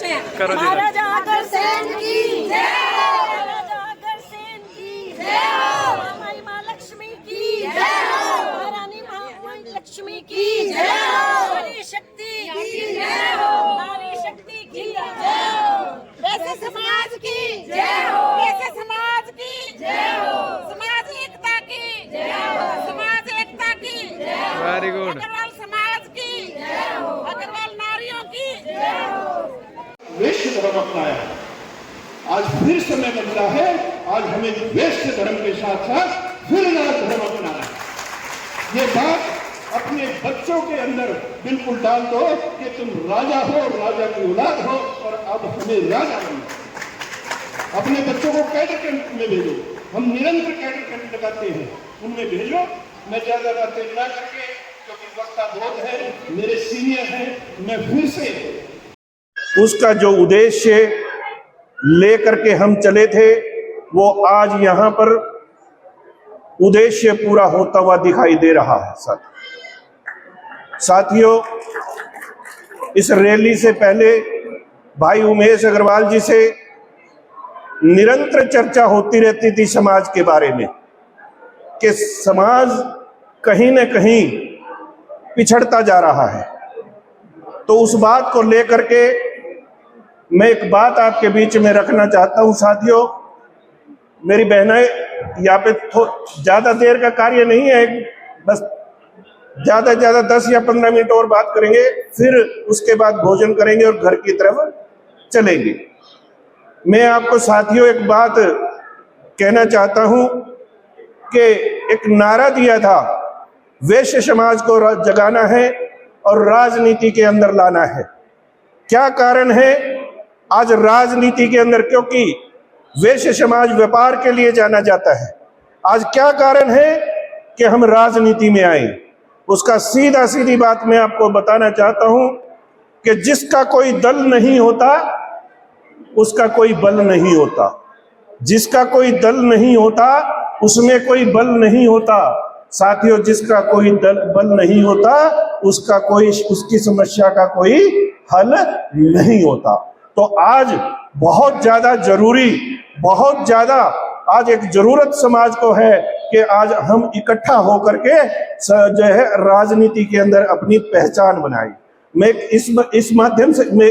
महाराजा अग्रसेन की जय हो, महाराजा अग्रसेन की जय हो, महामाई माँ लक्ष्मी की जय हो, महारानी माँ लक्ष्मी की जय हो, नारी शक्ति की जय हो, नारी शक्ति की जय हो, वैसे समाज की जय हो, वैसे समाज की जय हो, समाज एकता की जय हो, समाज एकता की जय हो, वेरी गुड। अग्रवाल समाज की जय हो, अग्रवाल नारियों की जय हो। वैश्य धर्म अपनाया। आज फिर समय बदला है, आज हमें वैश्य धर्म के साथ साथ फिर राज धर्म अपनाना है। ये बात अपने बच्चों के अंदर बिल्कुल डाल दो कि तुम राजा हो, राजा की औलाद हो और अब हमें राजा बनना। अपने बच्चों को कैडर कैंप में भेजो, हम निरंतर कैडर कैंप लगाते हैं, उनमें भेजो। मैं ज्यादा बातें ना करके, क्योंकि वक्ता बहुत है, मेरे सीनियर हैं, मैं फिर से उसका जो उद्देश्य लेकर के हम चले थे वो आज यहाँ पर उद्देश्य पूरा होता हुआ दिखाई दे रहा है। साथियों, इस रैली से पहले भाई उमेश अग्रवाल जी से निरंतर चर्चा होती रहती थी समाज के बारे में कि समाज कहीं न कहीं पिछड़ता जा रहा है। तो उस बात को लेकर के मैं एक बात आपके बीच में रखना चाहता हूं। साथियों, मेरी बहनें, यहाँ पे ज्यादा देर का कार्य नहीं है, बस ज्यादा से ज्यादा 10 या 15 मिनट और बात करेंगे, फिर उसके बाद भोजन करेंगे और घर की तरफ चलेंगे। मैं आपको साथियों एक बात कहना चाहता हूं कि एक नारा दिया था, वैश्य समाज को जगाना है और राजनीति के अंदर लाना है। क्या कारण है आज राजनीति के अंदर? क्योंकि वैश्य समाज व्यापार के लिए जाना जाता है। आज क्या कारण है कि हम राजनीति में आए? उसका सीधा सीधी बात मैं आपको बताना चाहता हूं कि जिसका कोई दल नहीं होता उसका कोई बल नहीं होता, जिसका कोई दल नहीं होता उसमें कोई बल नहीं होता। साथियों, जिसका कोई बल नहीं होता उसकी समस्या का कोई हल नहीं होता। तो आज बहुत ज्यादा जरूरी, बहुत ज्यादा आज एक जरूरत समाज को है कि आज हम इकट्ठा होकर के जो है राजनीति के अंदर अपनी पहचान बनाए। मैं इस माध्यम से मैं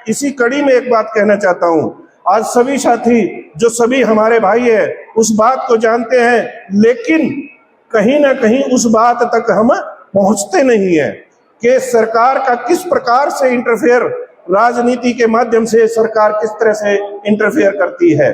इसी कड़ी में एक बात कहना चाहता हूं। आज सभी साथी जो सभी हमारे भाई है उस बात को जानते हैं, लेकिन कहीं ना कहीं उस बात तक हम पहुंचते नहीं है कि सरकार का किस प्रकार से इंटरफेयर, राजनीति के माध्यम से सरकार किस तरह से इंटरफेयर करती है।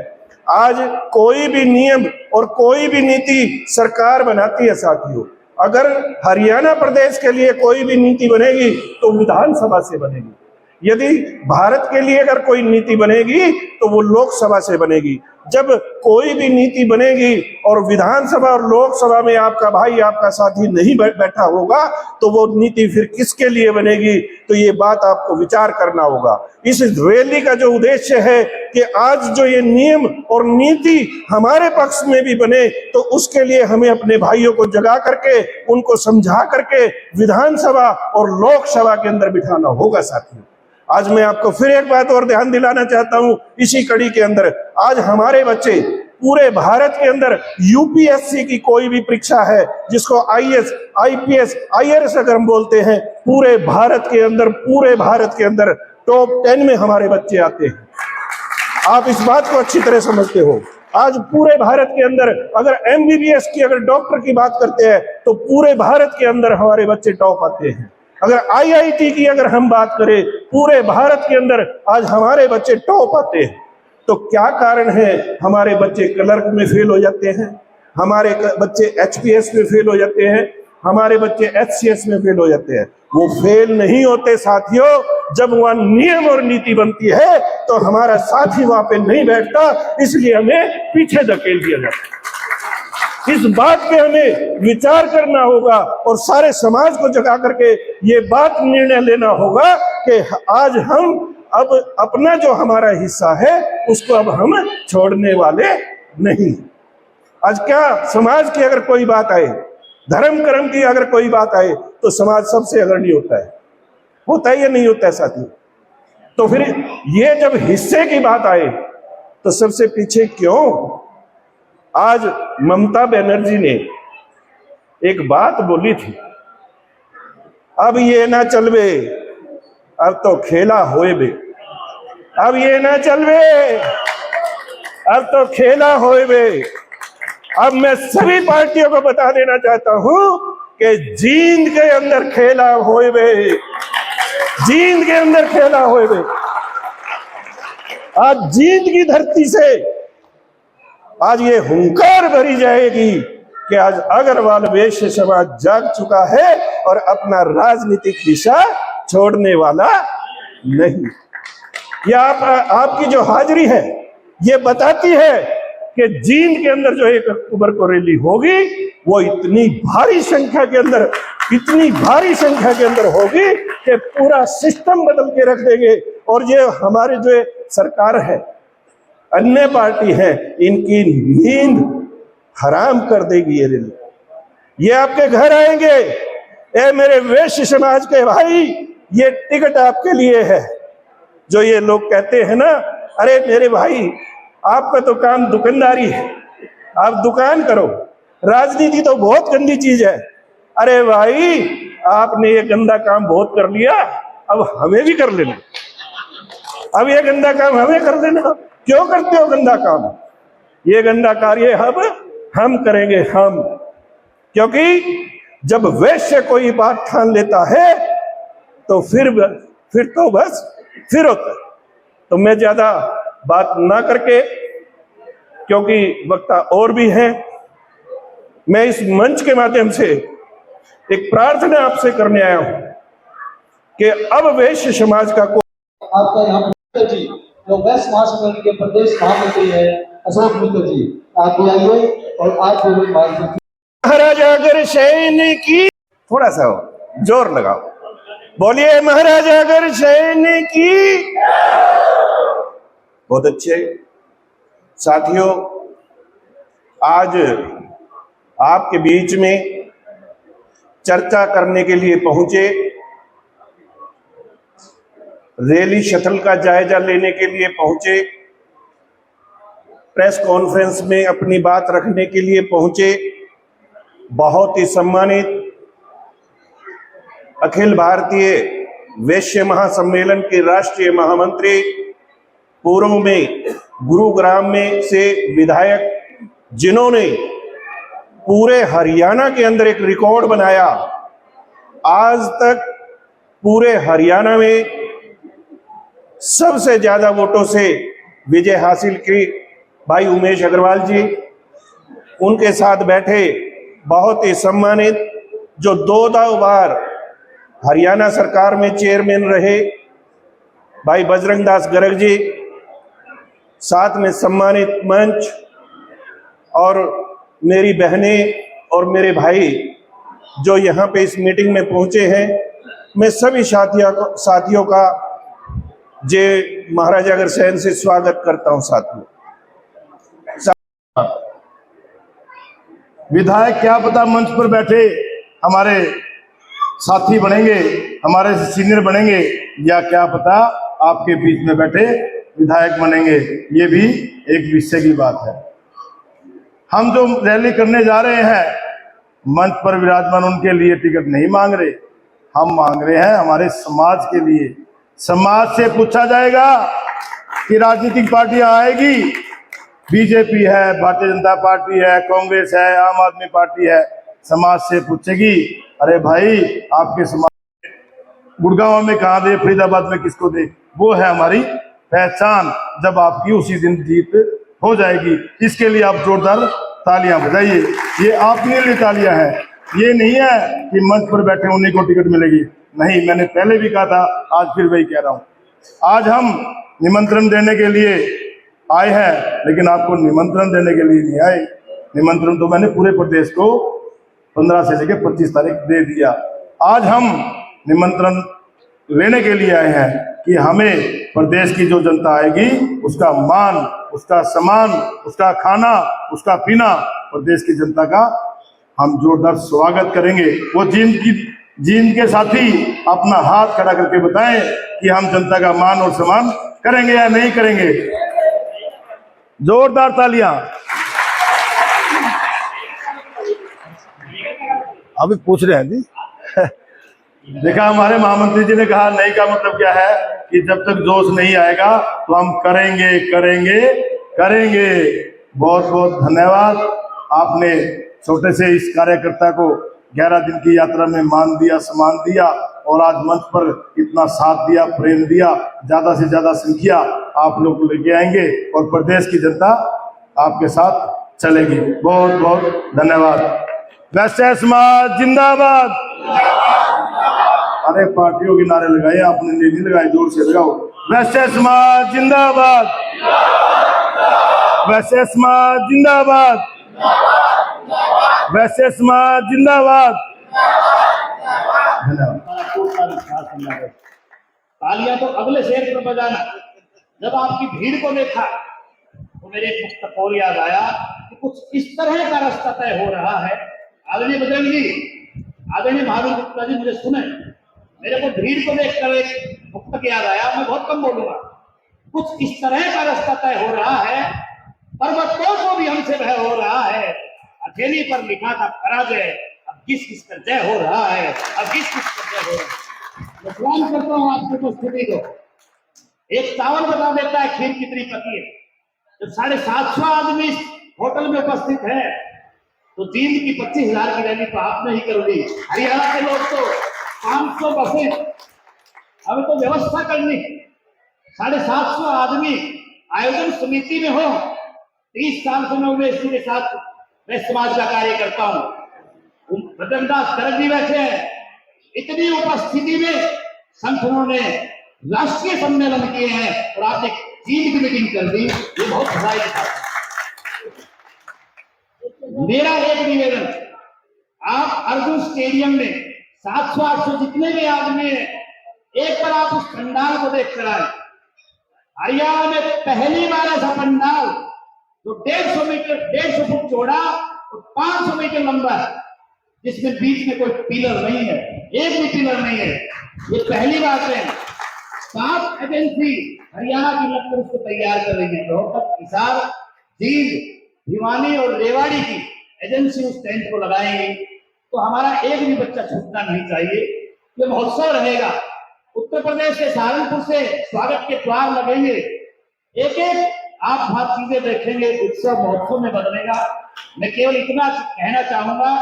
आज कोई भी नियम और कोई भी नीति सरकार बनाती है। साथियों, अगर हरियाणा प्रदेश के लिए कोई भी नीति बनेगी तो विधानसभा से बनेगी। यदि भारत के लिए अगर कोई नीति बनेगी तो वो लोकसभा से बनेगी। जब कोई भी नीति बनेगी और विधानसभा और लोकसभा में आपका भाई, आपका साथी नहीं बैठा होगा तो वो नीति फिर किसके लिए बनेगी? तो ये बात आपको विचार करना होगा। इस रैली का जो उद्देश्य है कि आज जो ये नियम और नीति हमारे पक्ष में भी बने, तो उसके लिए हमें अपने भाइयों को जगा करके, उनको समझा करके विधानसभा और लोकसभा के अंदर बिठाना होगा। साथियों, आज मैं आपको फिर एक बात और ध्यान दिलाना चाहता हूं। इसी कड़ी के अंदर आज हमारे बच्चे पूरे भारत के अंदर यूपीएससी की कोई भी परीक्षा है, जिसको आईएएस, आईपीएस, आईआरएस अगर हम बोलते हैं, पूरे भारत के अंदर टॉप 10 में हमारे बच्चे आते हैं। आप इस बात को अच्छी तरह समझते हो। आज पूरे भारत के अंदर अगर एमबीबीएस की, अगर डॉक्टर की बात करते हैं तो पूरे भारत के अंदर हमारे बच्चे टॉप आते हैं। अगर आईआईटी की अगर हम बात करें, पूरे भारत के अंदर आज हमारे बच्चे टॉप आते हैं। तो क्या कारण है? हमारे बच्चे क्लर्क में फेल हो जाते हैं, हमारे बच्चे एचपीएस में फेल हो जाते हैं, हमारे बच्चे एचसीएस में फेल हो जाते हैं। वो फेल नहीं होते साथियों, जब वहां नियम और नीति बनती है तो हमारा साथी वहां पे नहीं बैठता, इसलिए हमें पीछे धकेल दिया जाता है। इस बात पे हमें विचार करना होगा और सारे समाज को जगा करके ये बात निर्णय लेना होगा कि आज हम अब अपना जो हमारा हिस्सा है उसको अब हम छोड़ने वाले नहीं। आज क्या समाज की अगर कोई बात आए, धर्म कर्म की अगर कोई बात आए तो समाज सबसे अग्रणी होता है या नहीं होता है साथियों? तो फिर ये जब हिस्से की बात आए तो सबसे पीछे क्यों? आज ममता बनर्जी ने एक बात बोली थी, अब ये ना चलवे, अब तो खेला होए बे, अब ये ना चलवे, अब तो खेला होए बे। अब मैं सभी पार्टियों को बता देना चाहता हूं कि जींद के अंदर खेला होए बे, जींद के अंदर खेला होए बे। आज जींद की धरती से आज ये हुंकार भरी जाएगी कि आज अग्रवाल वैश्य समाज जाग चुका है और अपना राजनीतिक दिशा छोड़ने वाला नहीं। ये आपकी जो हाजिरी है ये बताती है कि जींद के अंदर जो 1 अक्टूबर को रैली होगी वो इतनी भारी संख्या के अंदर, इतनी भारी संख्या के अंदर होगी कि पूरा सिस्टम बदल के रख देंगे। और ये हमारे जो सरकार है, अन्य पार्टी है, इनकी नींद हराम कर देगी ये रैली। ये आपके घर आएंगे, ए मेरे वैश्य समाज के भाई, ये टिकट आपके लिए है। जो ये लोग कहते हैं ना, अरे मेरे भाई आपका तो काम दुकानदारी है, आप दुकान करो, राजनीति तो बहुत गंदी चीज है। अरे भाई आपने ये गंदा काम बहुत कर लिया, अब हमें भी कर लेना, अब ये गंदा काम हमें कर देना। क्यों करते हो गंदा काम? ये गंदा कार्य अब हम करेंगे, हम। क्योंकि जब वैश्य कोई बात ठान लेता है तो फिर तो बस फिर होता है। तो मैं ज्यादा बात ना करके, क्योंकि वक्ता और भी हैं, मैं इस मंच के माध्यम से एक प्रार्थना आपसे करने आया हूं कि अब वैश्य समाज का आपका यहाँ मित्तर जी जो वेस्ट महासंघ के प्रदेश महामंत्री है अशोक मित्तर जी, आप भी आइए और आप भी महाराजा अग्रसेन की, थोड़ा सा जोर लगाओ, बोलिए महाराजा अग्रसेन की। बहुत अच्छे साथियों, आज आपके बीच में चर्चा करने के लिए पहुंचे, रैली शटल का जायजा लेने के लिए पहुंचे, प्रेस कॉन्फ्रेंस में अपनी बात रखने के लिए पहुंचे, बहुत ही सम्मानित अखिल भारतीय वैश्य महासम्मेलन के राष्ट्रीय महामंत्री, पूर्व में गुरुग्राम में से विधायक, जिन्होंने पूरे हरियाणा के अंदर एक रिकॉर्ड बनाया। आज तक पूरे हरियाणा में सबसे ज्यादा वोटों से विजय हासिल की भाई उमेश अग्रवाल जी, उनके साथ बैठे बहुत ही सम्मानित जो 2 बार हरियाणा सरकार में चेयरमैन रहे भाई बजरंग दास गर्ग जी, साथ में सम्मानित मंच और मेरी बहनें और मेरे भाई जो यहाँ पे इस मीटिंग में पहुंचे हैं, मैं सभी साथियों का जय महाराजा अग्रसेन से स्वागत करता हूं। साथियों, विधायक क्या पता मंच पर बैठे हमारे साथी बनेंगे, हमारे सीनियर बनेंगे, या क्या पता आपके बीच में बैठे विधायक बनेंगे, ये भी एक विषय की बात है। हम जो रैली करने जा रहे हैं, मंच पर विराजमान उनके लिए टिकट नहीं मांग रहे, हम मांग रहे हैं हमारे समाज के लिए। समाज से पूछा जाएगा कि राजनीतिक पार्टियां आएगी, बीजेपी है, भारतीय जनता पार्टी है, कांग्रेस है, आम आदमी पार्टी है, समाज से पूछेगी अरे भाई आपके समाज गुड़गांव में कहाँ दे, फरीदाबाद में किसको दे। वो है हमारी पहचान, जब आपकी उसी दिन जीत हो जाएगी। इसके लिए आप जोरदार तालियां बजाइए। ये आपके लिए तालियां हैं, ये नहीं है कि मंच पर बैठे उन्हीं को टिकट मिलेगी। नहीं, मैंने पहले भी कहा था, आज फिर वही कह रहा हूं। आज हम निमंत्रण देने के लिए आए हैं, लेकिन आपको निमंत्रण देने के लिए नहीं आए। निमंत्रण तो मैंने पूरे प्रदेश को 15 से लेकर 25 तारीख दे दिया। आज हम निमंत्रण लेने के लिए आए हैं कि हमें प्रदेश की जो जनता आएगी उसका मान, उसका सम्मान, उसका खाना, उसका पीना, प्रदेश की जनता का हम जोरदार स्वागत करेंगे। वो जींद की जिनके साथी अपना हाथ खड़ा करके बताएं कि हम जनता का मान और सम्मान करेंगे या नहीं करेंगे। जोरदार तालियां। अभी पूछ रहे हैं जी। देखा, हमारे महामंत्री जी ने कहा नहीं का मतलब क्या है कि जब तक जोश नहीं आएगा तो हम करेंगे करेंगे करेंगे। बहुत बहुत धन्यवाद, आपने छोटे से इस कार्यकर्ता को 11 दिन की यात्रा में मान दिया, सम्मान दिया और आज मंच पर इतना साथ दिया, प्रेम दिया। ज्यादा से ज्यादा संख्या आप लोग लेके आएंगे और प्रदेश की जनता आपके साथ चलेगी। बहुत बहुत धन्यवाद। वैश्य समाज जिंदाबाद। अरे पार्टियों के नारे लगाए, आपने नहीं लगाए, जोर से लगाओ। वैश्य समाज जिंदाबाद, वैश्य समाज जिंदाबाद, वैश्य समाज जिंदाबाद। धन्यवाद। तालियां तो अगले शेर पर बजाना। जब आपकी भीड़ को देखा तो मेरे एक और याद आया कि कुछ इस तरह का रास्ता तय हो रहा है। आदरणीय बजरंग जी, आदरणीय महावीर गुप्ता जी, मुझे सुने, मेरे को भीड़ को देखकर एक मुक्तक याद आया। मैं बहुत कम बोलूंगा। कुछ इस तरह का रास्ता तय हो रहा है, पर्वतों को भी हमसे भय हो रहा है। हथेली पर लिखा था पराजय, अब किस किस पर जय हो रहा है, अब किस किस पर जय हो रहा है। मैं सलाम करता हूँ आपकी उपस्थिति को। एक चावल बता देता है खीर कितनी पकी है। जब 750 आदमी होटल में उपस्थित है तो दिन की 25,000 की रैली तो आपने ही कर दी। हरियाणा के लोग तो 500 बसें, अब तो व्यवस्था करनी। 750 आदमी आयोजन समिति में हो। 30 साल से मैं उमेश के साथ मैं समाज का कार्य करता हूँ। बजरंगदास गर्ग जी बैठे हैं। इतनी उपस्थिति में संगठनों ने राष्ट्रीय सम्मेलन किए हैं और आपने चीन की मीटिंग कर दी। ये बहुत बधाई की बात है। मेरा एक निवेदन, आप अर्जुन स्टेडियम में 700-800 जितने भी आदमी हैं, एक बार आप उस पंडाल को देख कर आए। हरियाणा में पहली बार ऐसा पंडाल जो 150 फुट चौड़ा और 500 मीटर लंबा है, जिसमें बीच में कोई पिलर नहीं है, एक भी पिलर नहीं है। ये पहली बात है। 7 एजेंसी हरियाणा की लगकर उसको तैयार कर रही है। रोहतक, हिसार, जींद, भिवानी और रेवाड़ी की एजेंसी उस टेंट को लगाएंगी। तो हमारा एक भी बच्चा छूटना नहीं चाहिए। ये महोत्सव रहेगा। उत्तर प्रदेश के सहारनपुर से स्वागत के द्वार लगेंगे। एक एक आप वहां चीजें देखेंगे। उत्सव महोत्सव में बदलेगा। मैं केवल इतना कहना चाहूंगा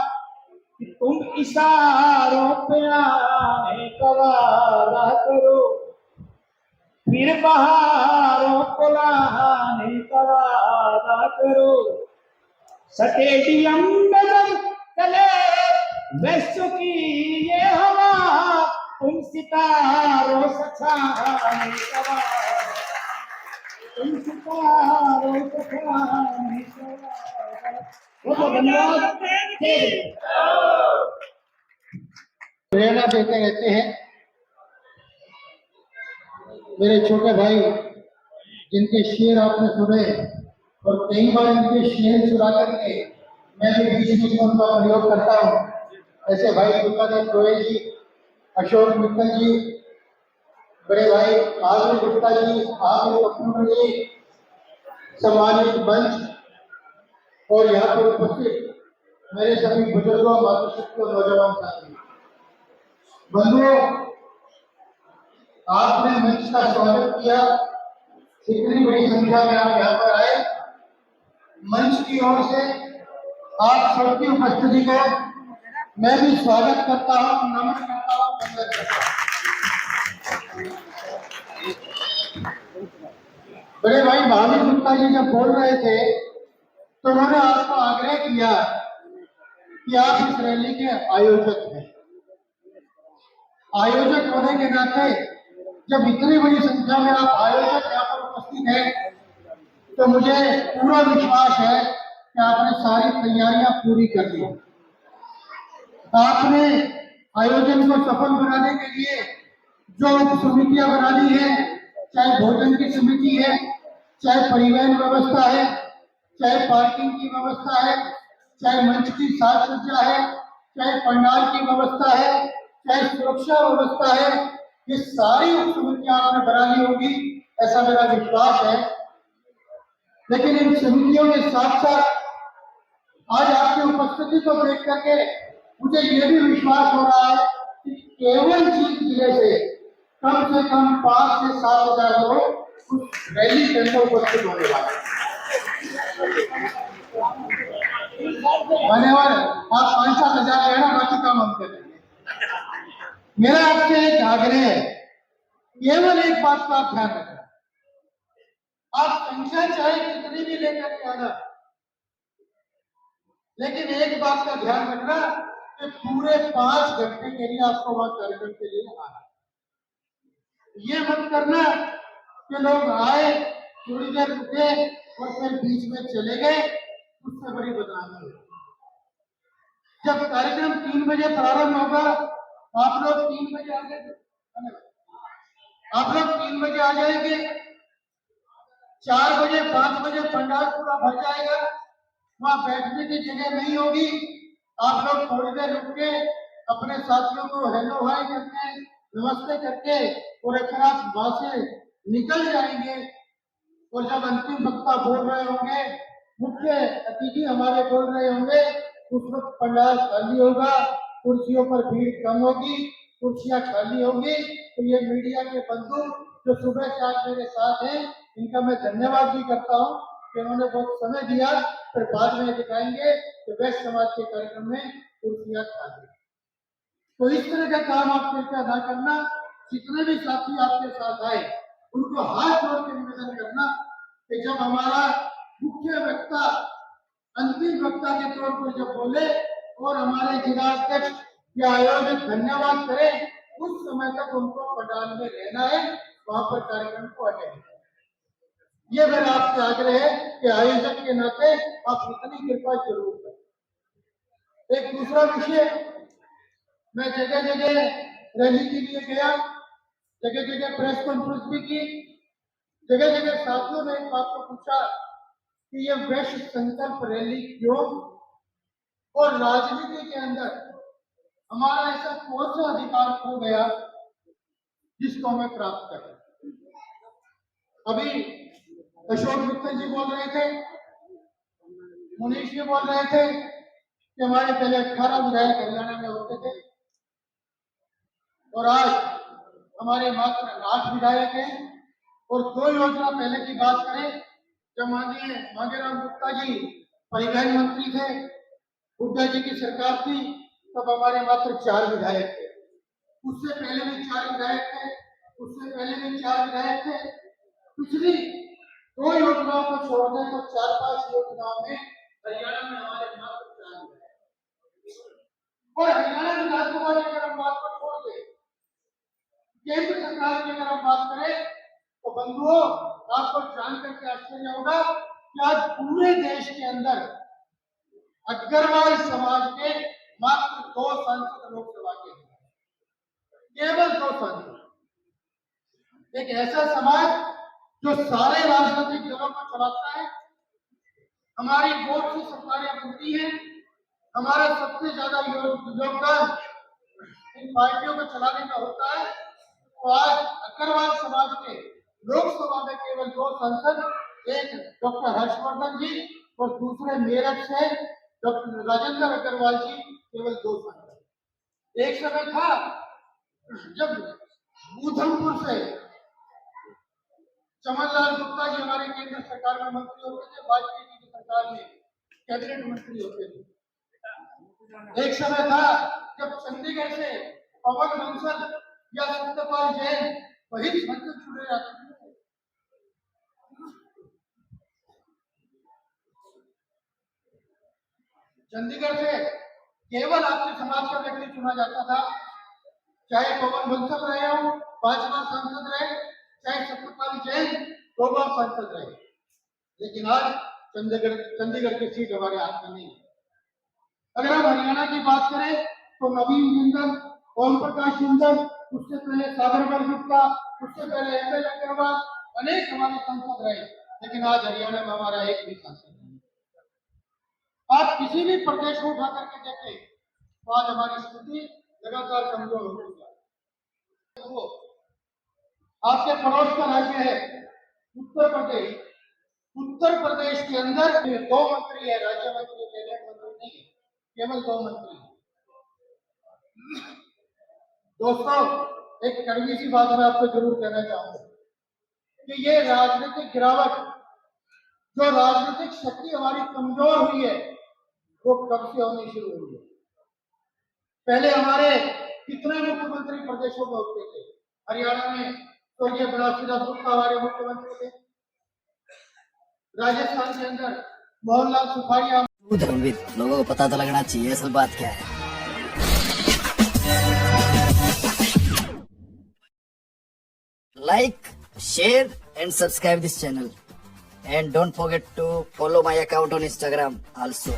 कि तुम इशारों पे आने का वादा करो, फिर बहारों को लाने का वादा करो। स्टेडियम में जब चले वैश्यों की ये हवा, तुम सितारों से छाने का वादा, तुम सितारों से छाने का वादा। बहुत धन्यवाद। प्रेरणा देते रहते हैं मेरे छोटे भाई, जिनके शेर आपने सुने और कई बार इनके शेर चुरा करके मैं भी बीच बीच में उनका प्रयोग करता हूँ। ऐसे भाई दुर्गादेव गोयल जी, अशोक मित्तल जी, बड़े भाई आलू गुप्ता जी, आलू कपूर जी, सम्मानित मंच और यहाँ पर उपस्थित मेरे सभी बुजुर्गों, मातृशक्ति और नौजवान साथी बंधुओं, आपने मंच का स्वागत किया। इतनी बड़ी संख्या में आप यहाँ पर आए। मंच की ओर से आप सबकी उपस्थिति को मैं भी स्वागत करता हूँ, नमन करता हूँ, वंदन करता हूँ। बड़े भाई भावी गुप्ता जी जब बोल रहे थे तो उन्होंने आपको आग्रह किया कि आप इस रैली के आयोजक हैं। आयोजक होने के नाते जब इतनी बड़ी संख्या में आप आयोजक यहाँ पर उपस्थित हैं तो मुझे पूरा विश्वास है कि आपने सारी तैयारियां पूरी कर ली। आपने आयोजन को सफल बनाने के लिए जो समितियां बना ली है, चाहे भोजन की समिति है, चाहे परिवहन व्यवस्था है, चाहे पार्किंग की व्यवस्था है, चाहे मंच की साज सज्जा है, चाहे पंडाल की व्यवस्था है, चाहे सुरक्षा व्यवस्था है, ये सारी समितियां आपने बना ली होगी, ऐसा मेरा विश्वास है। लेकिन इन समितियों के साथ साथ आज आपकी उपस्थिति को देख करके मुझे ये भी विश्वास हो रहा है कि केवल जींद जिले से कम 5 से 7 हजार लोग उस रैली के अंदर उपस्थित होने वाले हैं। मान्यवर, आप 5-7 हजार है ना, बाकी काम हम करेंगे। मेरा आपसे एक आग्रह है, केवल एक बात का आप ध्यान रखना, आप संख्या चाहे कितनी भी लेकर के आना, लेकिन एक बात का ध्यान रखना कि पूरे 5 घंटे के लिए आपको वहां कार्यक्रम के लिए आना। ये मत करना कि लोग आए, थोड़ी देर रुके और फिर बीच में चले गए, उससे बड़ी बदनामी है। जब कार्यक्रम 3 बजे प्रारंभ होगा, आप लोग 3 बजे आ जाएंगे, आप लोग 3 बजे आ जाएंगे, 4 बजे 5 बजे पंडाल पूरा भर जाएगा, वहां बैठने की जगह नहीं होगी। आप लोग थोड़ी देर रुक के अपने साथियों को हेलो हाय करके, नमस्ते करके और फिर आप वहां से निकल जाएंगे। और जब अंतिम वक्ता बोल रहे होंगे, मुख्य अतिथि हमारे बोल रहे होंगे, उस वक्त पंडाल खाली होगा, कुर्सियों पर भीड़ कम होगी, कुर्सियां खाली होगी। तो ये मीडिया के बंधु जो सुबह से आज मेरे साथ हैं, इनका मैं धन्यवाद भी करता हूँ कि उन्होंने बहुत समय दिया। फिर बाद में दिखाएंगे कि वैश्य समाज के कार्यक्रम में कुर्सियां खाली। तो इस तरह का काम आप कृपया ना करना। जितने भी साथी आपके साथ आए, उनको हाथ जोड़ के निवेदन करना कि जब हमारा मुख्य वक्ता अंतिम वक्ता के तौर पर जब बोले और हमारे जिलाध्यक्ष या आयोजक धन्यवाद करें, उस समय तक उनको पंडाल में रहना है, वहां पर कार्यक्रम को अटेंड। ये मेरा आपसे आग्रह है कि आयोजक के नाते आप इतनी कृपा जरूर करें। एक दूसरा विषय, मैं जगह जगह रैली के लिए गया, जगह जगह प्रेस कॉन्फ्रेंस भी की, जगह जगह साथियों ने एक बात को पूछा कि ये वैश्य संकल्प रैली क्यों, और राजनीति के अंदर हमारा ऐसा कौन सा अधिकार खो गया जिसको हमें प्राप्त करें। अभी अशोक मित्तल जी बोल रहे थे, मुनीश जी बोल रहे थे कि हमारे पहले 18 विधायक हरियाणा में होते थे और आज हमारे मात्र 8 विधायक हैं। और 2 योजना पहले की बात करें, जब माननीय मांगेराम गुप्ता जी परिवहन मंत्री थे, हुड्डा जी की सरकार थी, तब हमारे मात्र 4 विधायक थे। उससे पहले भी 4 विधायक थे, उससे पहले भी 4 विधायक थे। पिछली 2 योजनाओं को छोड़ दें तो 4-5 योजनाओं में हरियाणा में हमारे मात्र 4 विधायक। और हरियाणा विधानसभा की अगर हम बात को छोड़ दें, केंद्र सरकार की अगर हम बात करें, तो बंधुओं आपको जानकर के आश्चर्य होगा कि आज पूरे देश के अंदर अग्रवाल समाज के मात्र 2 सांसद लोकसभा के हैं, केवल 2 सांसद। एक ऐसा समाज जो सारे राजनीतिक दलों को चलाता है, हमारी बहुत सी सरकारें बनती हैं, हमारा सबसे ज्यादा योगदान इन पार्टियों को चलाने का होता है। तो आज अग्रवाल समाज के लोकसभा में केवल 2 सांसद, एक डॉक्टर हर्षवर्धन जी और दूसरे मेरठ से डॉक्टर राजेंद्र अग्रवाल जी, केवल 2 सांसद। एक समय था जब उधमपुर से चमनलाल गुप्ता जी हमारे केंद्र सरकार में मंत्री होते थे, वाजपेयी जी की सरकार में कैबिनेट मंत्री होते थे। एक समय था जब चंडीगढ़ से पवन बंसल या सत्यपाल जैन वही संसद चुने जाते थे। चंडीगढ़ से केवल आपके समाज का व्यक्ति चुना जाता था, चाहे पवन बंसल रहे हो 5 बार सांसद रहे, चाहे सत्यपाल जैन 2 बार सांसद रहे। लेकिन आज चंडीगढ़ की सीट हमारे हाथ में नहीं है। अगर हम हरियाणा की बात करें तो नवीन जिंदल, ओम प्रकाश जिंदल, उससे पहले साबरमल गुप्ता, उससे पहले एमएल अग्रवाल, अनेक हमारे सांसद रहे, लेकिन आज हरियाणा में हमारा एक भी सांसद नहीं। आप किसी भी प्रदेश को उठा करके देखें तो आज हमारी स्थिति लगातार कमजोर होते जा रहे हैं। वो आपके पड़ोस का राज्य है उत्तर प्रदेश। उत्तर प्रदेश के अंदर 2 मंत्री है, राज्य मंत्री, कैबिनेट मंत्री नहीं है, केवल 2 मंत्री है। दोस्तों, एक कड़वी सी बात मैं आपको जरूर कहना चाहूंगा कि ये राजनीतिक गिरावट, जो राजनीतिक शक्ति हमारी कमजोर हुई है, वो कब से होनी शुरू हुई है। पहले हमारे कितने मुख्यमंत्री प्रदेशों में होते थे। हरियाणा में तो ये बनारसी दास गुप्ता हमारे मुख्यमंत्री थे। राजस्थान के अंदर मोहनलाल सुखाड़िया। धर्मवीर, लोगों को पता तो लगना चाहिए असल बात क्या है। Like, share and subscribe this channel, and don't forget to follow my account on Instagram also.